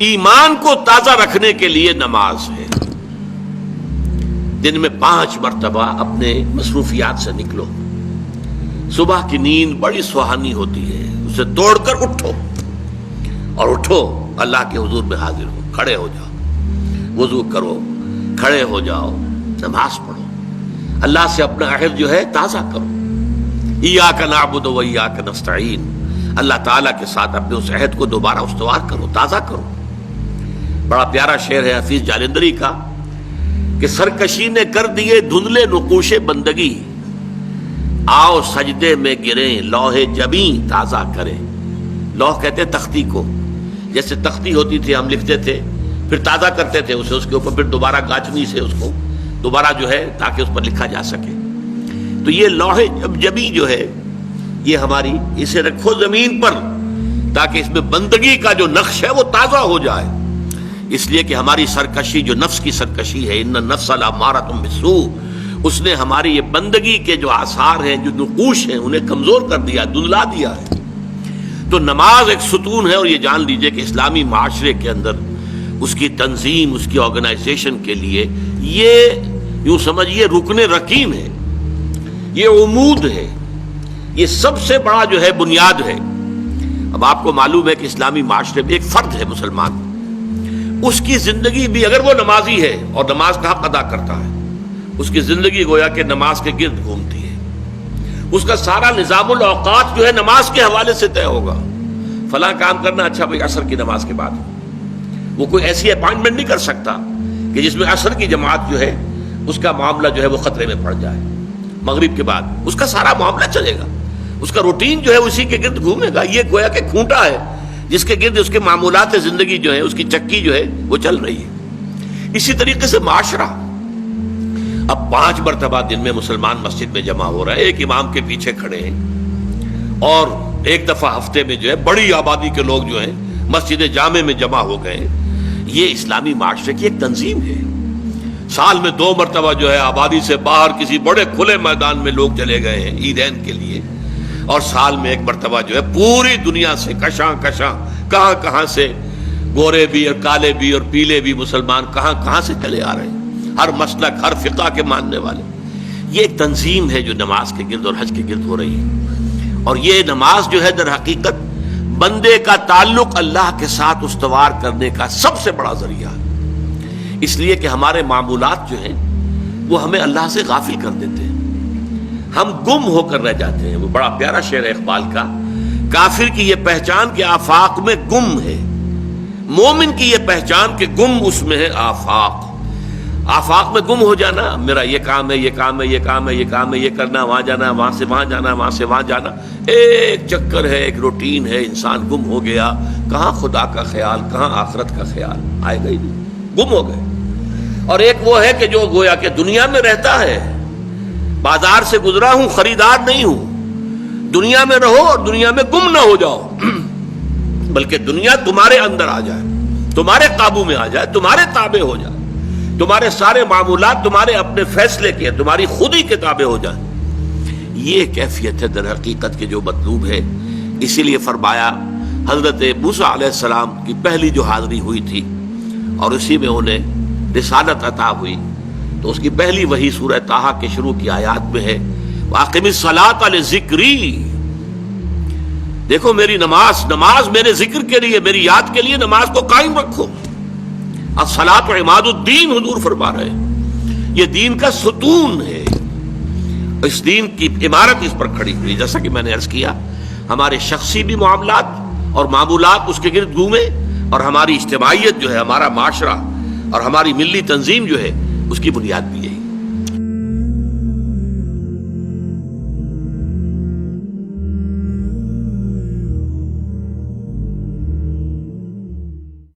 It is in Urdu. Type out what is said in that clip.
ایمان کو تازہ رکھنے کے لیے نماز ہے. دن میں 5 مرتبہ اپنے مصروفیات سے نکلو. صبح کی نیند بڑی سہانی ہوتی ہے، اسے توڑ کر اٹھو اور اٹھو اللہ کے حضور میں حاضر ہو. کھڑے ہو جاؤ، وضو کرو، کھڑے ہو جاؤ، نماز پڑھو، اللہ سے اپنا عہد جو ہے تازہ کرو. ایاک نعبد و ایاک نستعین، اللہ تعالیٰ کے ساتھ اپنے اس عہد کو دوبارہ استوار کرو، تازہ کرو. بڑا پیارا شعر ہے حفیظ جالندری کا کہ سرکشی نے کر دیے دھندلے نقوش بندگی، آؤ سجدے میں گریں لوح جبیں تازہ کریں. لوح کہتے ہیں تختی کو، جیسے تختی ہوتی تھی ہم لکھتے تھے، پھر تازہ کرتے تھے اسے، اس کے اوپر پھر دوبارہ گاچنی سے اس کو دوبارہ جو ہے تاکہ اس پر لکھا جا سکے. تو یہ لوح جبیں جو ہے یہ ہماری، اسے رکھو زمین پر تاکہ اس میں بندگی کا جو نقش ہے وہ تازہ ہو جائے. اس لیے کہ ہماری سرکشی جو نفس کی سرکشی ہے، ان النفس لامارۃ بالسوء، اس نے ہماری یہ بندگی کے جو آثار ہیں، جو نقوش ہیں، انہیں کمزور کر دیا، دھندلا دیا ہے. تو نماز ایک ستون ہے، اور یہ جان لیجئے کہ اسلامی معاشرے کے اندر اس کی تنظیم، اس کی آرگنائزیشن کے لیے یہ یوں سمجھیے رکن رکین ہے، یہ عمود ہے، یہ سب سے بڑا جو ہے بنیاد ہے. اب آپ کو معلوم ہے کہ اسلامی معاشرے میں ایک فرد ہے مسلمان، اس کی زندگی بھی اگر وہ نمازی ہے اور نماز کا حق ادا کرتا ہے، اس کی زندگی گویا کہ نماز کے گرد گھومتی ہے. اس کا سارا نظام الاوقات جو ہے نماز کے حوالے سے طے ہوگا. فلاں کام کرنا، اچھا بھائی عصر کی نماز کے بعد. وہ کوئی ایسی اپائنٹمنٹ نہیں کر سکتا کہ جس میں عصر کی جماعت جو ہے اس کا معاملہ جو ہے وہ خطرے میں پڑ جائے. مغرب کے بعد اس کا سارا معاملہ چلے گا، اس کا روٹین جو ہے اسی کے گرد گھومے گا. یہ گویا کہ کھونٹا ہے جس کے گرد اس کے معمولات زندگی جو ہے، اس کی چکی جو ہے وہ چل رہی ہے. اسی طریقے سے معاشرہ اب 5 مرتبہ دن میں مسلمان مسجد میں جمع ہو رہا ہے، ایک امام کے پیچھے کھڑے ہیں، اور ایک دفعہ ہفتے میں جو ہے بڑی آبادی کے لوگ جو ہیں مسجد جامع میں جمع ہو گئے. یہ اسلامی معاشرے کی ایک تنظیم ہے. سال میں 2 مرتبہ جو ہے آبادی سے باہر کسی بڑے کھلے میدان میں لوگ چلے گئے ہیں عیدین کے لیے، اور سال میں 1 مرتبہ جو ہے پوری دنیا سے کشاں کشاں کہاں کہاں سے گورے بھی اور کالے بھی اور پیلے بھی مسلمان کہاں کہاں سے چلے آ رہے ہیں، ہر مسلک ہر فقہ کے ماننے والے. یہ ایک تنظیم ہے جو نماز کے گرد اور حج کے گرد ہو رہی ہے. اور یہ نماز جو ہے در حقیقت بندے کا تعلق اللہ کے ساتھ استوار کرنے کا سب سے بڑا ذریعہ ہے. اس لیے کہ ہمارے معمولات جو ہیں وہ ہمیں اللہ سے غافل کر دیتے ہیں، ہم گم ہو کر رہ جاتے ہیں. وہ بڑا پیارا شعر ہے اقبال کا، کافر کی یہ پہچان کہ آفاق میں گم ہے، مومن کی یہ پہچان کہ گم اس میں ہے آفاق. آفاق میں گم ہو جانا، میرا یہ کام ہے، یہ کام ہے، یہ کام ہے، یہ کام ہے، یہ کرنا، وہاں جانا، وہاں سے وہاں جانا، وہاں سے وہاں جانا، ایک چکر ہے، ایک روٹین ہے. انسان گم ہو گیا، کہاں خدا کا خیال، کہاں آخرت کا خیال، آئے گا ہی نہیں، گم ہو گئے. اور ایک وہ ہے کہ جو گویا کہ دنیا میں رہتا ہے، بازار سے گزرا ہوں، خریدار نہیں ہوں. دنیا میں رہو اور دنیا میں گم نہ ہو جاؤ، بلکہ دنیا تمہارے اندر آ جائے، تمہارے قابو میں آ جائے، تمہارے تابع ہو جائے، تمہارے سارے معمولات تمہارے اپنے فیصلے کے، تمہاری خود ہی کے تابع ہو جائے. یہ کیفیت ہے در حقیقت کے جو مطلوب ہے. اسی لیے فرمایا حضرت موسیٰ علیہ السلام کی پہلی جو حاضری ہوئی تھی اور اسی میں انہیں رسالت عطا ہوئی، تو اس کی پہلی وحی سورہ طٰہٰ کے شروع کی آیات میں ہے، وَأَقِمِ الصَّلَاةَ لِذِكْرِي. دیکھو میری نماز میرے ذکر کے لیے، میری یاد کے لیے نماز کو قائم رکھو. الصلاۃ عماد الدین حضور فرما رہے ہیں، یہ دین کا ستون ہے. اس دین کی عمارت اس پر کھڑی ہوئی. جیسا کہ میں نے عرض کیا، ہمارے شخصی بھی معاملات اور معمولات اس کے گرد گھومے، اور ہماری اجتماعیت جو ہے، ہمارا معاشرہ اور ہماری ملی تنظیم جو ہے، اس کی بنیاد بھی